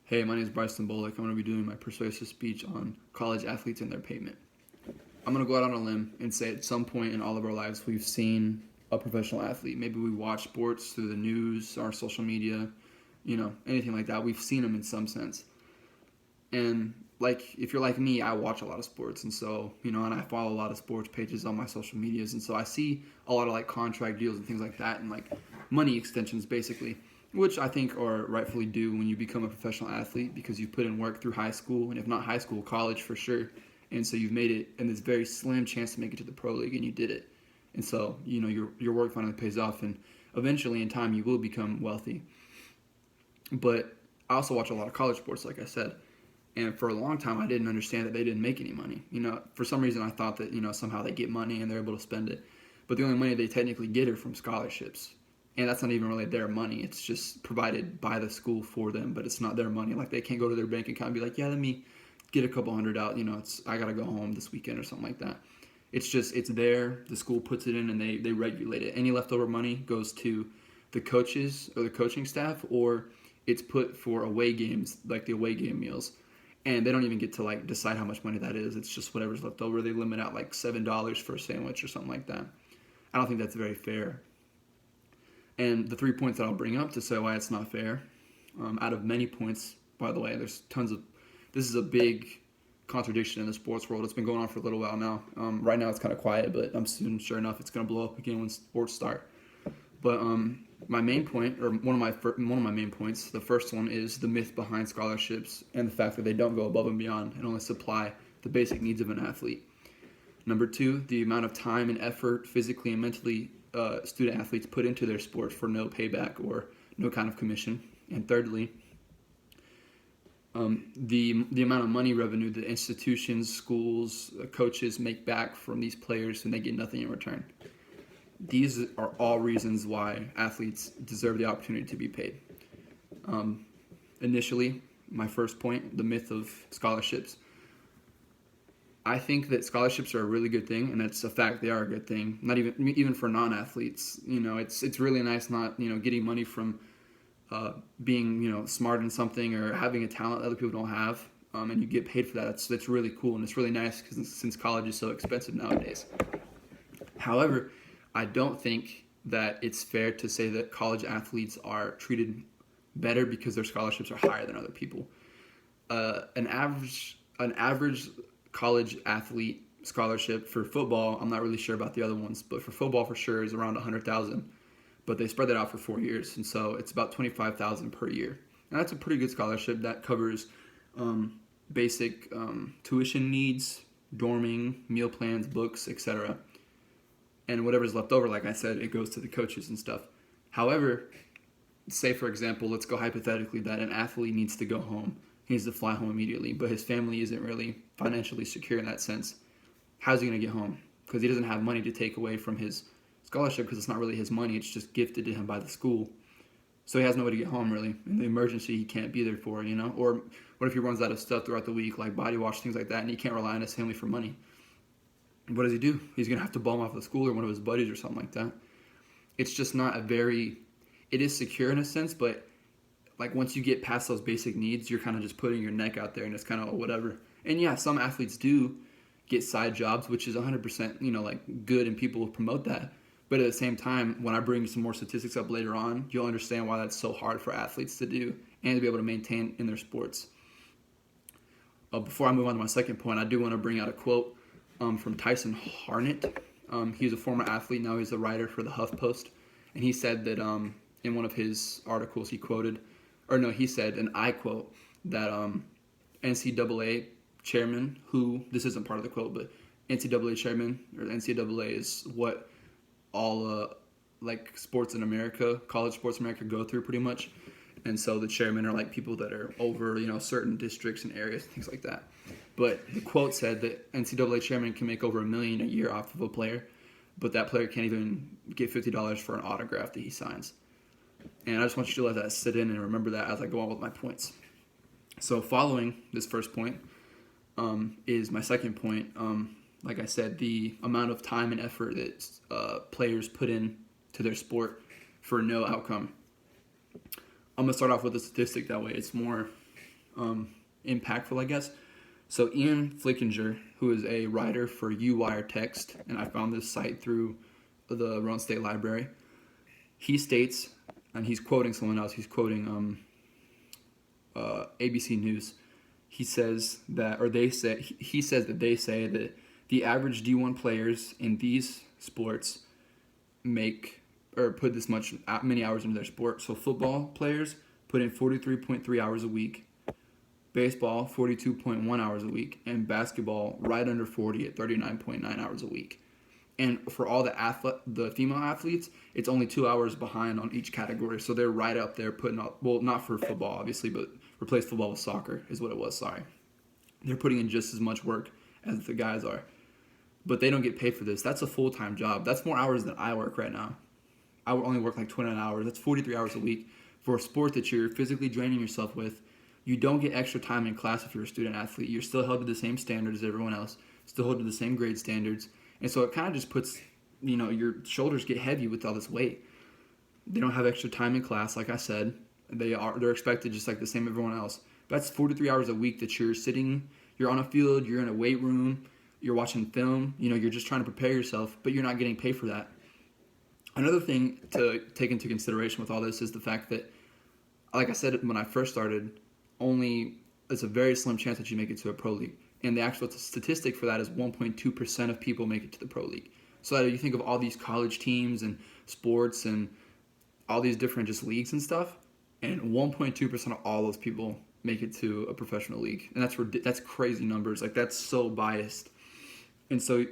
Hey, my name is Bryson Bullock. I'm going to be doing my persuasive speech on college athletes and their payment. I'm going to go out on a limb and say at some point in all of our lives we've seen a professional athlete. Maybe we watch sports through the news, our social media, anything like that. We've seen them in some sense. And if you're like me, I watch a lot of sports, and so and I follow a lot of sports pages on my social medias, and so I see a lot of contract deals and things like that, and money extensions basically, which I think are rightfully due when you become a professional athlete because you've put in work through high school, and if not high school, college for sure, and so you've made it, and there's very slim chance to make it to the pro league, and you did it, and so your work finally pays off, and eventually in time you will become wealthy. But I also watch a lot of college sports, like I said. And for a long time, I didn't understand that they didn't make any money. For some reason, I thought that, somehow they get money and they're able to spend it. But the only money they technically get are from scholarships. And that's not even really their money. It's just provided by the school for them, but it's not their money. They can't go to their bank account and be like, yeah, let me get a couple hundred out. I got to go home this weekend or something like that. It's there. The school puts it in and they regulate it. Any leftover money goes to the coaches or the coaching staff, or it's put for away games, like the away game meals. And they don't even get to decide how much money that is. It's just whatever's left over. They limit out $7 for a sandwich or something like that. I don't think that's very fair. And the 3 points that I'll bring up to say why it's not fair, out of many points, by the way, there's tons of. This is a big contradiction in the sports world. It's been going on for a little while now. Right now it's kind of quiet, but I'm soon, sure enough, it's going to blow up again when sports start. But my main point, or one of my main points, the first one is the myth behind scholarships and the fact that they don't go above and beyond and only supply the basic needs of an athlete. Number two, the amount of time and effort, physically and mentally, student athletes put into their sport for no payback or no kind of commission. And thirdly, the amount of money revenue that institutions, schools, coaches make back from these players and they get nothing in return. These are all reasons why athletes deserve the opportunity to be paid. Initially, my first point, the myth of scholarships. I think that scholarships are a really good thing, and that's a fact. They are a good thing. Not even for non-athletes. It's really nice not getting money from being smart in something or having a talent that other people don't have, and you get paid for that. That's really cool, and it's really nice since college is so expensive nowadays. However, I don't think that it's fair to say that college athletes are treated better because their scholarships are higher than other people. An average college athlete scholarship for football, I'm not really sure about the other ones, but for football for sure is around $100,000. But they spread that out for 4 years, and so it's about $25,000 per year. And that's a pretty good scholarship that covers basic tuition needs, dorming, meal plans, books, etc. And whatever's left over, like I said, it goes to the coaches and stuff. However, say for example, let's go hypothetically that an athlete needs to go home. He needs to fly home immediately, but his family isn't really financially secure in that sense. How's he going to get home? Because he doesn't have money to take away from his scholarship because it's not really his money. It's just gifted to him by the school. So he has no way to get home, really. In the emergency, he can't be there for, Or what if he runs out of stuff throughout the week, like body wash, things like that, and he can't rely on his family for money? What does he do? He's going to have to bum off the school or one of his buddies or something like that. It's just not it is secure in a sense, but once you get past those basic needs, you're kind of just putting your neck out there and it's kind of whatever. And yeah, some athletes do get side jobs, which is 100%, good, and people will promote that. But at the same time, when I bring some more statistics up later on, you'll understand why that's so hard for athletes to do and to be able to maintain in their sports. Before I move on to my second point, I do want to bring out a quote from Tyson Harnett. He's a former athlete. Now he's a writer for the HuffPost. And he said that in one of his articles he said, and I quote, that NCAA chairman, who, this isn't part of the quote, but NCAA chairman, or NCAA is what all sports in America, college sports in America go through pretty much. And so the chairmen are people that are over, certain districts and areas and things like that. But the quote said that NCAA chairman can make over $1 million a year off of a player, but that player can't even get $50 for an autograph that he signs. And I just want you to let that sit in and remember that as I go on with my points. So following this first point is my second point. Like I said, the amount of time and effort that players put in to their sport for no outcome. I'm going to start off with a statistic, that way it's more impactful, I guess. So Ian Flickinger, who is a writer for U-Wire Text, and I found this site through the Rowan State Library, he states, and he's quoting someone else, he's quoting ABC News. He says that, or they say, he says that they say that the average D1 players in these sports make or put this many hours into their sport. So football players put in 43.3 hours a week, baseball 42.1 hours a week, and basketball right under 40 at 39.9 hours a week. And for all the female athletes, it's only 2 hours behind on each category. So they're right up there putting up, well, not for football, obviously, but replace football with soccer is what it was, sorry. They're putting in just as much work as the guys are. But they don't get paid for this. That's a full-time job. That's more hours than I work right now. I would only work like 29 hours. That's 43 hours a week for a sport that you're physically draining yourself with. You don't get extra time in class if you're a student athlete. You're still held to the same standards as everyone else, still held to the same grade standards. And so it kind of just puts, your shoulders get heavy with all this weight. They don't have extra time in class, like I said. They're expected just like the same everyone else. But that's 43 hours a week that you're sitting, you're on a field, you're in a weight room, you're watching film, you're just trying to prepare yourself, but you're not getting paid for that. Another thing to take into consideration with all this is the fact that, like I said when I first started, it's a very slim chance that you make it to a pro league. And the actual statistic for that is 1.2% of people make it to the pro league. So you think of all these college teams and sports and all these different just leagues and stuff, and 1.2% of all those people make it to a professional league. And that's crazy numbers. Like, that's so biased. And so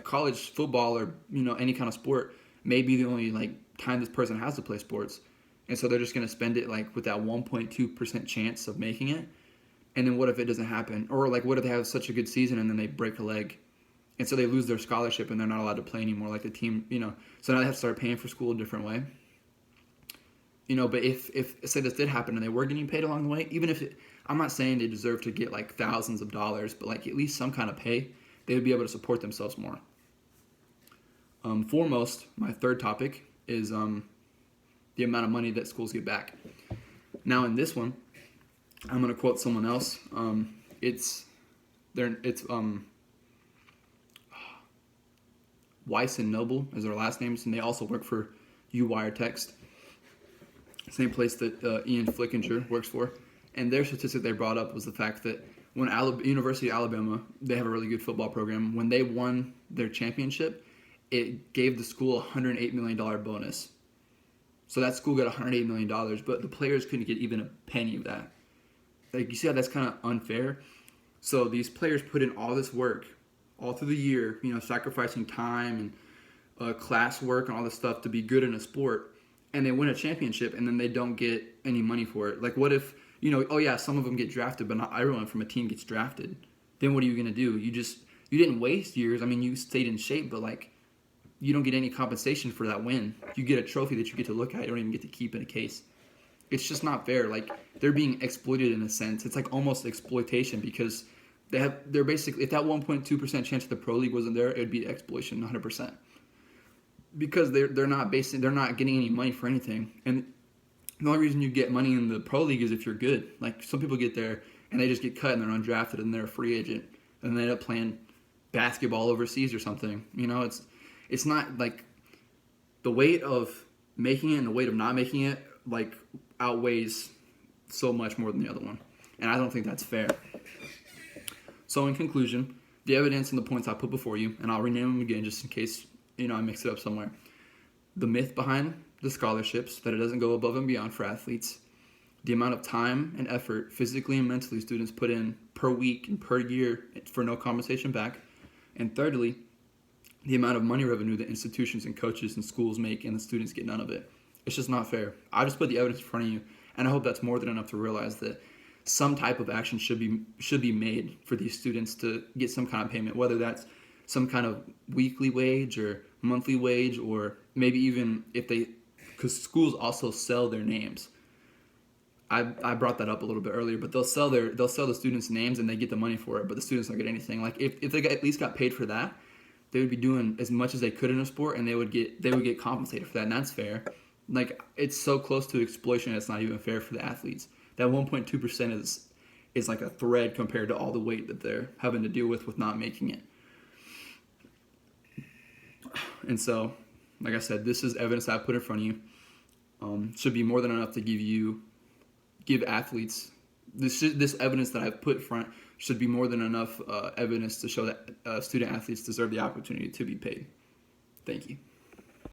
college football or, any kind of sport may be the only, time this person has to play sports. And so they're just going to spend it, with that 1.2% chance of making it. And then what if it doesn't happen? Or, what if they have such a good season and then they break a leg? And so they lose their scholarship and they're not allowed to play anymore, like the team, So now they have to start paying for school a different way. But if say this did happen and they were getting paid along the way, even if I'm not saying they deserve to get, thousands of dollars, but, at least some kind of pay, they would be able to support themselves more. Foremost, my third topic is the amount of money that schools get back. Now, in this one, I'm going to quote someone else. It's Weiss and Noble is their last names, and they also work for U-Wire Text, same place that Ian Flickinger works for. And their statistic they brought up was the fact that when University of Alabama, they have a really good football program. When they won their championship, it gave the school a $108 million bonus. So that school got $108 million, but the players couldn't get even a penny of that. You see how that's kind of unfair? So these players put in all this work all through the year, sacrificing time and class work and all this stuff to be good in a sport, and they win a championship and then they don't get any money for it. What if, some of them get drafted, but not everyone from a team gets drafted. Then what are you going to do? You didn't waste years. I mean, you stayed in shape, but you don't get any compensation for that win. You get a trophy that you get to look at. You don't even get to keep in a case. It's just not fair. They're being exploited in a sense. It's almost exploitation because they're basically, if that 1.2% chance of the pro league wasn't there, it would be exploitation 100%. Because they're not getting any money for anything. And the only reason you get money in the pro league is if you're good. Some people get there and they just get cut and they're undrafted and they're a free agent and they end up playing basketball overseas or something. It's not the weight of making it and the weight of not making it outweighs so much more than the other one. And I don't think that's fair. So in conclusion, the evidence and the points I put before you, and I'll rename them again just in case, I mix it up somewhere. The myth behind the scholarships, that it doesn't go above and beyond for athletes. The amount of time and effort, physically and mentally, students put in per week and per year for no compensation back. And thirdly, the amount of money revenue that institutions and coaches and schools make and the students get none of it. It's just not fair. I just put the evidence in front of you, and I hope that's more than enough to realize that some type of action should be made for these students to get some kind of payment, whether that's some kind of weekly wage or monthly wage, or maybe even because schools also sell their names. I brought that up a little bit earlier, but they'll sell the students' names and they get the money for it, but the students don't get anything. If they at least got paid for that, they would be doing as much as they could in a sport, and they would get compensated for that, and that's fair. It's so close to exploitation, it's not even fair for the athletes. That 1.2% is like a thread compared to all the weight that they're having to deal with not making it. And so, like I said, this is evidence that I put in front of you. Should be more than enough to give athletes this evidence that I've put in front should be more than enough evidence to show that student athletes deserve the opportunity to be paid. Thank you.